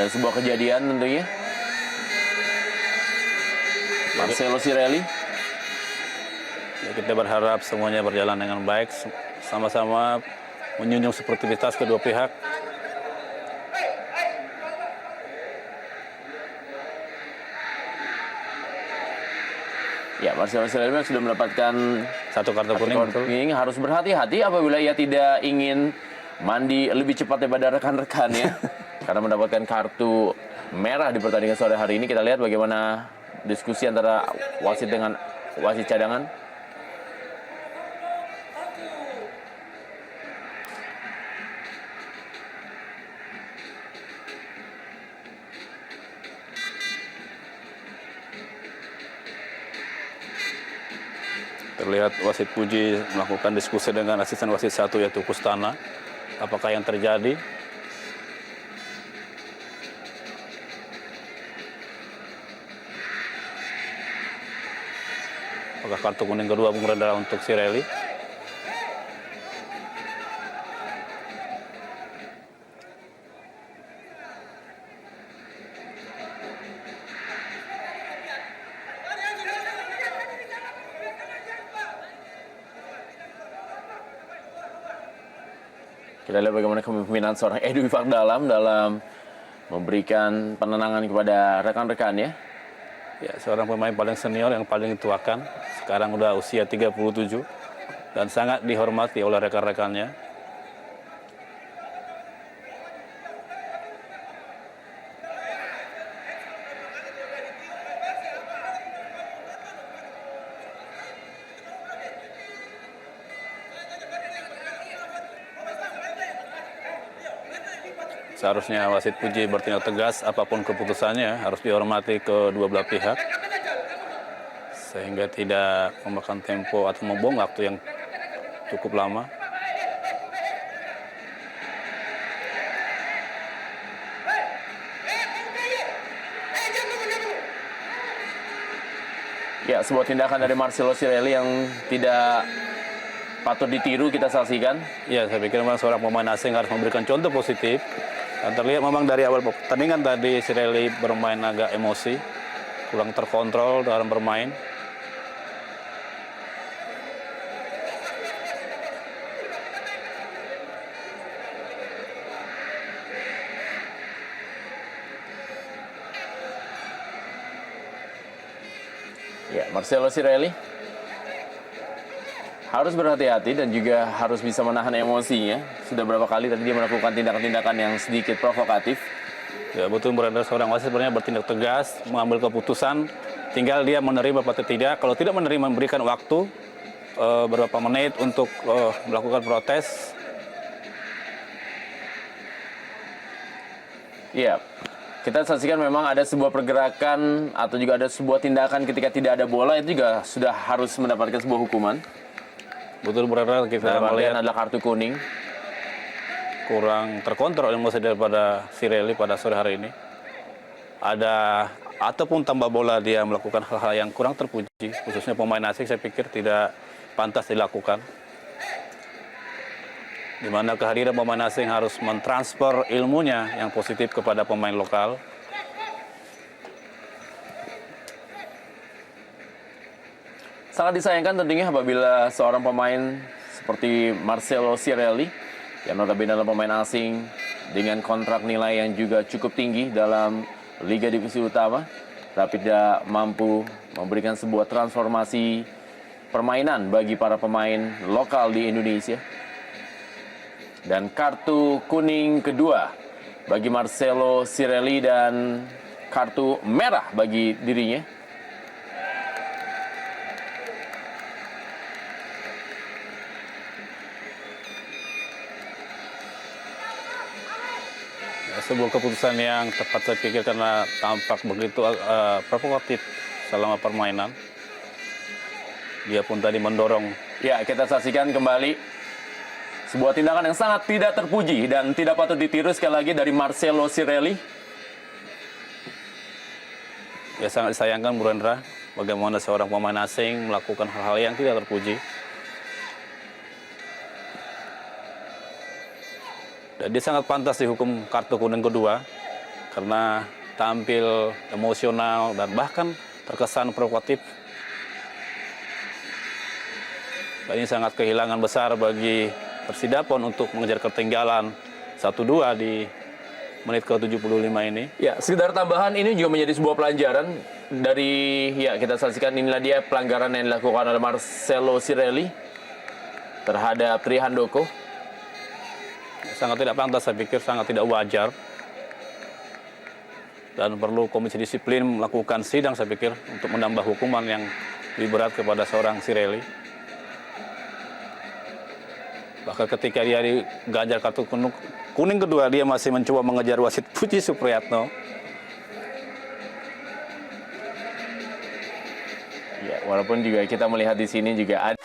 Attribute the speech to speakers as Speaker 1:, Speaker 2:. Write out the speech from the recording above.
Speaker 1: Dan sebuah kejadian tentunya. Marcelo Cirelli.
Speaker 2: Ya, kita berharap semuanya berjalan dengan baik, sama-sama menjunjung sportivitas kedua pihak.
Speaker 1: Ya, Marcelo Cirelli sudah mendapatkan
Speaker 2: Satu kartu kuning.
Speaker 1: Harus berhati-hati apabila ia tidak ingin mandi lebih cepat daripada rekan-rekannya. Karena mendapatkan kartu merah di pertandingan sore hari ini. Kita lihat bagaimana diskusi antara wasit dengan wasit cadangan.
Speaker 2: Terlihat wasit Puji melakukan diskusi dengan asisten wasit satu yaitu Kustana. Apakah yang terjadi? Apakah kartu kuning kedua Bung Rendra untuk Cirelli?
Speaker 1: Kita lihat bagaimana kepemimpinan seorang Edwi Fagdalam dalam memberikan penenangan kepada rekan-rekannya.
Speaker 2: Ya, seorang pemain paling senior yang paling tuakan. Sekarang udah usia 37 dan sangat dihormati oleh rekan-rekannya. Seharusnya wasit Puji bertindak tegas, apapun keputusannya harus dihormati kedua belah pihak, sehingga tidak memakan tempo atau membuang waktu yang cukup lama.
Speaker 1: Ya, sebuah tindakan dari Marcelo Cirelli yang tidak patut ditiru kita saksikan.
Speaker 2: Ya, saya pikir memang seorang pemain asing harus memberikan contoh positif. Dan terlihat memang dari awal pertandingan tadi Cirelli bermain agak emosi, kurang terkontrol dalam bermain.
Speaker 1: Ya, Marcelo Cirelli harus berhati-hati dan juga harus bisa menahan emosinya. Sudah berapa kali tadi dia melakukan tindakan-tindakan yang sedikit provokatif.
Speaker 2: Ya, betul, berada seorang wasit sebenarnya bertindak tegas, mengambil keputusan, tinggal dia menerima atau tidak. Kalau tidak menerima, memberikan waktu beberapa menit untuk melakukan protes.
Speaker 1: Ya, kita saksikan memang ada sebuah pergerakan atau juga ada sebuah tindakan ketika tidak ada bola, itu juga sudah harus mendapatkan sebuah hukuman.
Speaker 2: Betul, berada kita melihat
Speaker 1: adalah kartu kuning.
Speaker 2: Kurang terkontrol emosi daripada Cirelli pada sore hari ini. Ada ataupun tambah bola dia melakukan hal-hal yang kurang terpuji, khususnya pemain asing saya pikir tidak pantas dilakukan. Di mana kehadiran pemain asing harus mentransfer ilmunya yang positif kepada pemain lokal.
Speaker 1: Sangat disayangkan tentunya apabila seorang pemain seperti Marcelo Cirelli yang notabene adalah pemain asing dengan kontrak nilai yang juga cukup tinggi dalam Liga Divisi Utama, tapi tidak mampu memberikan sebuah transformasi permainan bagi para pemain lokal di Indonesia. Dan kartu kuning kedua bagi Marcelo Cirelli dan kartu merah bagi dirinya.
Speaker 2: Sebuah keputusan yang tepat saya pikir karena tampak begitu provokatif selama permainan. Dia pun tadi mendorong.
Speaker 1: Ya, kita saksikan kembali sebuah tindakan yang sangat tidak terpuji dan tidak patut ditiru sekali lagi dari Marcelo Cirelli.
Speaker 2: Ya, sangat disayangkan Bu Rendra, bagaimana seorang pemain asing melakukan hal-hal yang tidak terpuji. Dan dia sangat pantas dihukum kartu kuning kedua. karena tampil emosional dan bahkan terkesan provokatif. Dan ini sangat kehilangan besar bagi Persidapon untuk mengejar ketinggalan 1-2 di menit ke-75 ini.
Speaker 1: Ya, sekedar tambahan ini juga menjadi sebuah pelajaran dari, ya kita saksikan inilah dia pelanggaran yang dilakukan oleh Marcelo Cirelli terhadap Trihandoko.
Speaker 2: Sangat tidak pantas, saya pikir sangat tidak wajar. Dan perlu komisi disiplin melakukan sidang, saya pikir, untuk menambah hukuman yang lebih berat kepada seorang Cirelli. Bahkan ketika dia diganjar kartu kuning kedua, dia masih mencoba mengejar wasit Puji Supriyatno.
Speaker 1: Ya, walaupun juga kita melihat di sini juga ada